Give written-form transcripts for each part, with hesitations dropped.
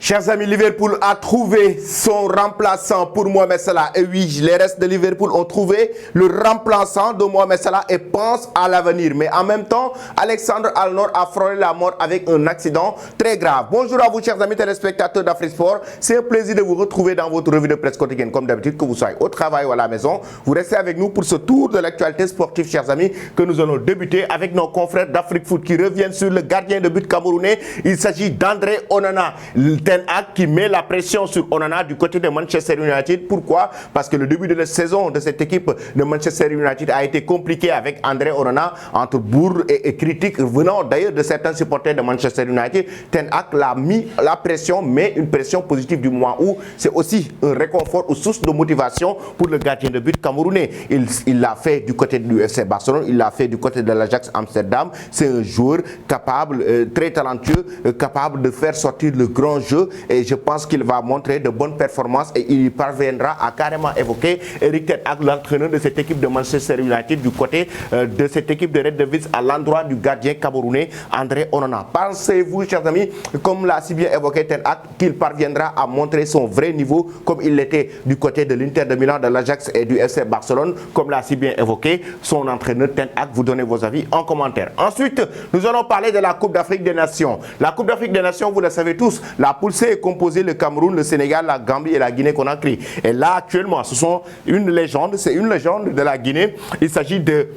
Chers amis, Liverpool a trouvé son remplaçant pour Mohamed Salah. Et oui, les restes de Liverpool ont trouvé le remplaçant de Mohamed Salah et pensent à l'avenir. Mais en même temps, Alexandre Arnold a frôlé la mort avec un accident très grave. Bonjour à vous, chers amis téléspectateurs d'Afrique Sport. C'est un plaisir de vous retrouver dans votre revue de presse quotidienne. Comme d'habitude, que vous soyez au travail ou à la maison, vous restez avec nous pour ce tour de l'actualité sportive, chers amis, que nous allons débuter avec nos confrères d'Afrique Foot qui reviennent sur le gardien de but camerounais. Il s'agit d'André Onana. Ten Hag qui met la pression sur Onana du côté de Manchester United. Pourquoi? Parce que le début de la saison de cette équipe de Manchester United a été compliqué avec André Onana, entre bourre et critiques venant d'ailleurs de certains supporters de Manchester United. Ten Hag l'a mis la pression, mais une pression positive du moment où c'est aussi un réconfort ou source de motivation pour le gardien de but camerounais. Il l'a fait du côté du FC Barcelone, il l'a fait du côté de l'Ajax Amsterdam. C'est un joueur capable, très talentueux, capable de faire sortir le grand jeu. Et je pense qu'il va montrer de bonnes performances et il parviendra à carrément évoquer Erik ten Hag, l'entraîneur de cette équipe de Manchester United, du côté de cette équipe de Red Devils à l'endroit du gardien camerounais André Onana. Pensez-vous, chers amis, comme l'a si bien évoqué ten Hag, qu'il parviendra à montrer son vrai niveau comme il l'était du côté de l'Inter de Milan, de l'Ajax et du FC Barcelone, comme l'a si bien évoqué son entraîneur ten Hag? Vous donnez vos avis en commentaire. Ensuite, nous allons parler de la Coupe d'Afrique des Nations. La Coupe d'Afrique des Nations, vous le savez tous, la poule C est composée le Cameroun, le Sénégal, la Gambie et la Guinée-Conakry. Et là, actuellement, ce sont une légende, c'est une légende de la Guinée. Il s'agit de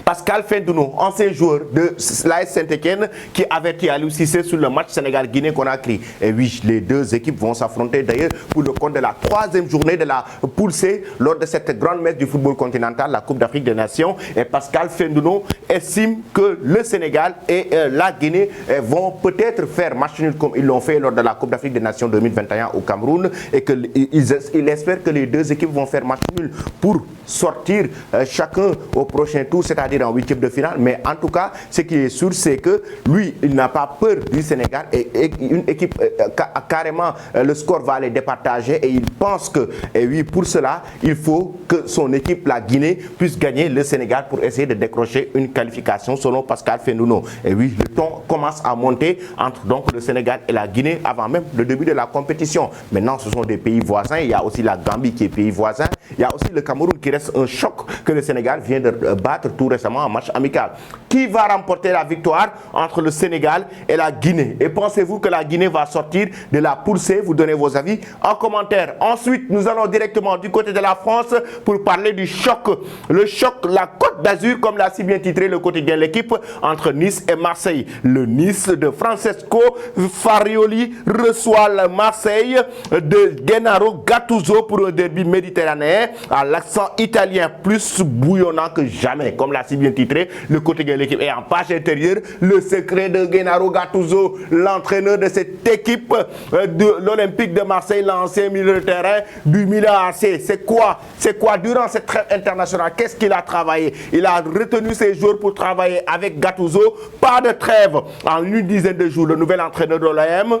Pascal Fendouno, ancien joueur de l'AS Saint-Etienne, qui avertit Aliou Cissé sur le match Sénégal-Guinée-Conakry. Et oui, les deux équipes vont s'affronter d'ailleurs pour le compte de la troisième journée de la poule C lors de cette grande messe du football continental, la Coupe d'Afrique des Nations. Et Pascal Fendouno estime que le Sénégal et la Guinée vont peut-être faire match nul comme ils l'ont fait lors de la Coupe d'Afrique des Nations 2021 au Cameroun, et qu'il espère que les deux équipes vont faire match nul pour sortir chacun au prochain tour, c'est-à-dire en huitième de finale. Mais en tout cas, ce qui est sûr, c'est que lui, il n'a pas peur du Sénégal, et une équipe carrément, le score va les départager, et il pense que, et oui, pour cela, il faut que son équipe, la Guinée, puisse gagner le Sénégal pour essayer de décrocher une qualification selon Pascal Fendouno. Et oui, le ton commence à monter entre donc le Sénégal et la Guinée avant même le début de la compétition. Maintenant, ce sont des pays voisins. Il y a aussi la Gambie qui est pays voisin. Il y a aussi le Cameroun qui reste un choc que le Sénégal vient de battre tout récemment en match amical. Qui va remporter la victoire entre le Sénégal et la Guinée? Et pensez-vous que la Guinée va sortir de la poule C? Vous donnez vos avis en commentaire. Ensuite, nous allons directement du côté de la France pour parler du choc. Le choc, la Côte d'Azur, comme l'a si bien titré le quotidien L'équipe, entre Nice et Marseille. Le Nice de Francesco Farioli reçoit le Marseille de Gennaro Gattuso pour un derby méditerranéen à l'accent italien plus bouillonnant que jamais, comme l'a si bien titré le quotidien L'équipe. Et en page intérieure, le secret de Gennaro Gattuso, l'entraîneur de cette équipe de l'Olympique de Marseille, l'ancien milieu de terrain du Milan AC. C'est quoi durant cette trêve internationale? Qu'est-ce qu'il a travaillé? Il a retenu ses joueurs pour travailler avec Gattuso. Pas de trêve. En une dizaine de jours, le nouvel entraîneur de l'OM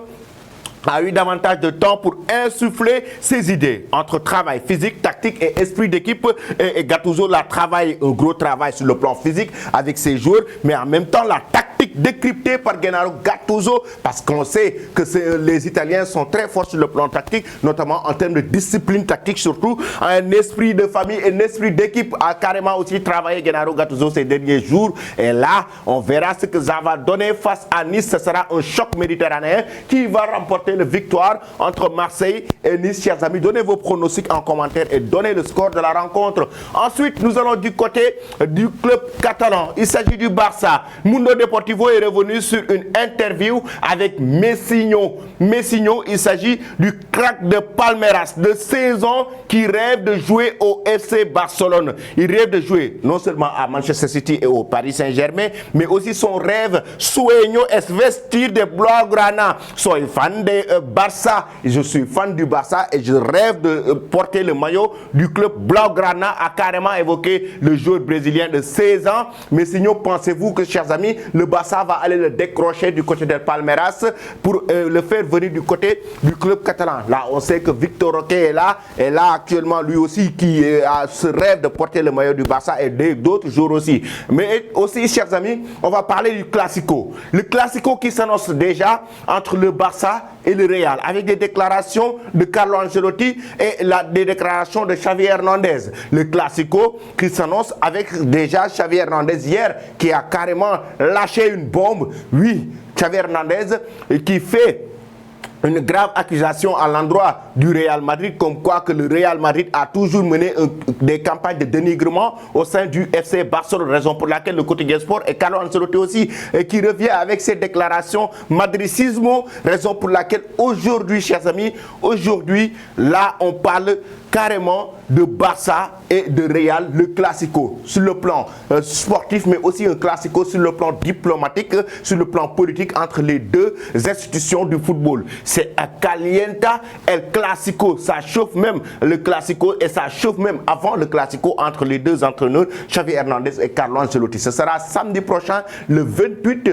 a eu davantage de temps pour insuffler ses idées entre travail physique, tactique et esprit d'équipe. Et Gattuso l'a travaillé, un gros travail sur le plan physique avec ses joueurs, mais en même temps la tactique décryptée par Gennaro Gattuso, parce qu'on sait que les Italiens sont très forts sur le plan tactique, notamment en termes de discipline tactique, surtout un esprit de famille, un esprit d'équipe a carrément aussi travaillé Gennaro Gattuso ces derniers jours. Et là, on verra ce que ça va donner face à Nice. Ce sera un choc méditerranéen qui va remporter la victoire entre Marseille et Nice. Chers amis, donnez vos pronostics en commentaire et donnez le score de la rencontre. Ensuite, nous allons du côté du club catalan. Il s'agit du Barça. Mundo Deportivo est revenu sur une interview avec Messinho. Messinho, il s'agit du crack de Palmeiras de 16 ans qui rêve de jouer au FC Barcelone. Il rêve de jouer non seulement à Manchester City et au Paris Saint-Germain, mais aussi son rêve, sueño es vestir de blaugrana. Soy fan de Barça, je suis fan du Barça et je rêve de porter le maillot du club Blaugrana, a carrément évoqué le joueur brésilien de 16 ans. Messinho, pensez-vous que, chers amis, le Barça va aller le décrocher du côté de Palmeiras pour le faire venir du côté du club catalan. Là, on sait que Victor Roque est là actuellement lui aussi qui a ce rêve de porter le maillot du Barça et d'autres jours aussi. Mais aussi, chers amis, on va parler du Classico. Le Classico qui s'annonce déjà entre le Barça et le Real, avec des déclarations de Carlo Ancelotti et des déclarations de Xavi Hernandez. Le Classico qui s'annonce avec déjà Xavi Hernandez hier qui a carrément lâché une bombe. Oui, Xavi Hernandez qui fait une grave accusation à l'endroit du Real Madrid, comme quoi que le Real Madrid a toujours mené des campagnes de dénigrement au sein du FC Barcelone, raison pour laquelle le quotidien sport et Carlo Ancelotti aussi, qui revient avec ses déclarations madricismo, raison pour laquelle aujourd'hui, chers amis, aujourd'hui, là, on parle carrément de Barça et de Real, le Classico, sur le plan sportif, mais aussi un Classico sur le plan diplomatique, sur le plan politique entre les deux institutions du football. C'est un caliente el Classico, ça chauffe même le Classico et ça chauffe même avant le Classico entre les deux entraîneurs, Xavi Hernandez et Carlo Ancelotti. Ce sera samedi prochain, le 28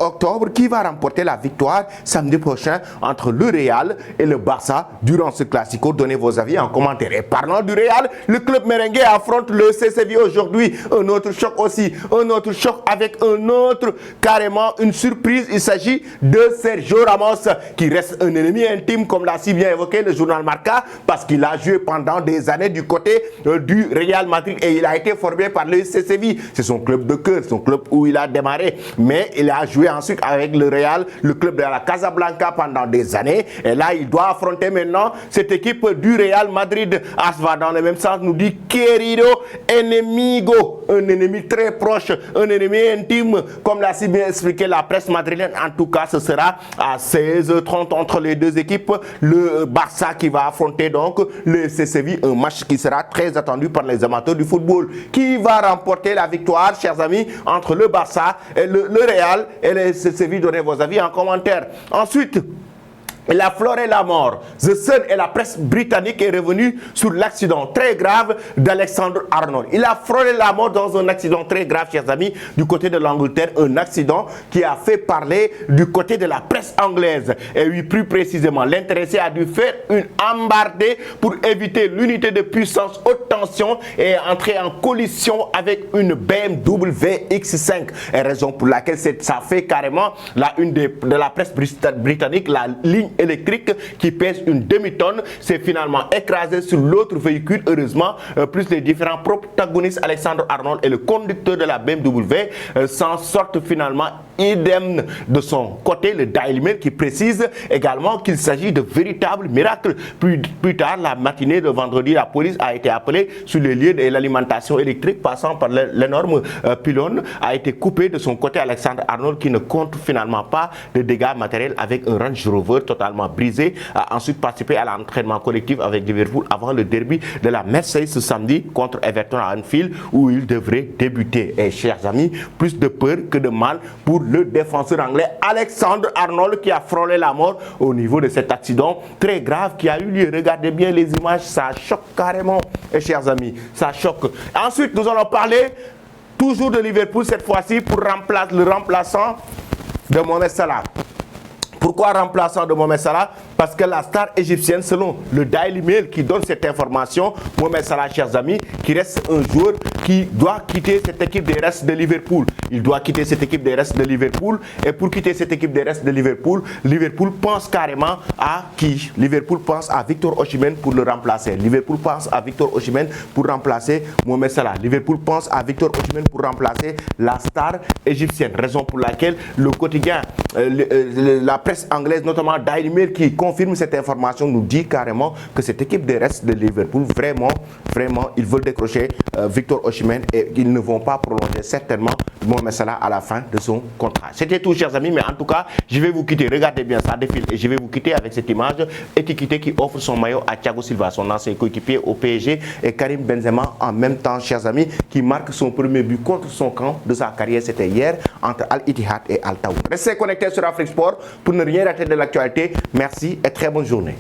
octobre, qui va remporter la victoire samedi prochain entre le Real et le Barça durant ce Classico. Donnez vos avis en commentaire. Et parlant du Real, le club merengue affronte le CCV aujourd'hui. Un autre choc aussi, un autre choc avec un autre, carrément une surprise. Il s'agit de Sergio Ramos, qui reste un ennemi intime, comme l'a si bien évoqué le journal Marca, parce qu'il a joué pendant des années du côté du Real Madrid et il a été formé par le CCV. C'est son club de cœur, son club où il a démarré. Mais il a joué ensuite avec le Real, le club de la Casablanca pendant des années. Et là, il doit affronter maintenant cette équipe du Real Madrid. As va dans le même sens, nous dit querido enemigo, un ennemi très proche, un ennemi intime, comme l'a si bien expliqué la presse madrilène. En tout cas, ce sera à 16h30 entre les deux équipes. Le Barça qui va affronter donc le CCV, un match qui sera très attendu par les amateurs du football. Qui va remporter la victoire, chers amis, entre le Barça et le Real et le CCV? Donnez vos avis en commentaire. Ensuite, la flore et la mort. The Sun et la presse britannique est revenue sur l'accident très grave d'Alexander Arnold. Il a frôlé la mort dans un accident très grave, chers amis, du côté de l'Angleterre. Un accident qui a fait parler du côté de la presse anglaise. Et oui, plus précisément, l'intéressé a dû faire une embardée pour éviter l'unité de puissance haute tension et entrer en collision avec une BMW X5. Et raison pour laquelle ça fait carrément la une de la presse britannique, la ligne électrique qui pèse une demi-tonne s'est finalement écrasé sur l'autre véhicule. Heureusement, plus les différents protagonistes, Alexander Arnold et le conducteur de la BMW, s'en sortent finalement idem de son côté. Le Daily Mail qui précise également qu'il s'agit de véritables miracles. Plus tard, la matinée de vendredi, la police a été appelée sur les lieux de l'alimentation électrique passant par l'énorme pylône a été coupée de son côté. Alexander Arnold, qui ne compte finalement pas de dégâts matériels avec un Range Rover totalement brisé, a ensuite participé à l'entraînement collectif avec Liverpool avant le derby de la Merseille ce samedi contre Everton à Anfield, où il devrait débuter. Et chers amis, plus de peur que de mal pour le défenseur anglais Alexander Arnold, qui a frôlé la mort au niveau de cet accident très grave qui a eu lieu. Regardez bien les images, ça choque carrément. Et chers amis, ça choque. Ensuite, nous allons parler toujours de Liverpool, cette fois-ci pour le remplaçant de Mohamed Salah. Pourquoi remplaçant de Mohamed Salah? Parce que la star égyptienne, selon le Daily Mail qui donne cette information, Mohamed Salah, chers amis, qui reste un joueur qui doit quitter cette équipe des restes de Liverpool. Il doit quitter cette équipe des restes de Liverpool. Et pour quitter cette équipe des restes de Liverpool, Liverpool pense carrément à qui? Liverpool pense à Victor Osimhen pour le remplacer. Liverpool pense à Victor Osimhen pour remplacer Mohamed Salah. Liverpool pense à Victor Osimhen pour remplacer la star égyptienne. Raison pour laquelle le quotidien, la presse anglaise, notamment Daily Mail, qui confirme cette information, nous dit carrément que cette équipe des restes de Liverpool, vraiment, ils veulent décrocher Victor Osimhen et ils ne vont pas prolonger certainement Mohamed Salah à la fin de son contrat. C'était tout, chers amis, mais en tout cas, je vais vous quitter. Regardez bien, ça défile et je vais vous quitter avec cette image étiquetée qui offre son maillot à Thiago Silva, son ancien coéquipier au PSG, et Karim Benzema en même temps, chers amis, qui marque son premier but contre son camp de sa carrière. C'était hier entre Al Ittihad et Al Tawun. Restez connectés sur Afrique Sport pour ne rien rater de l'actualité. Merci et très bonne journée.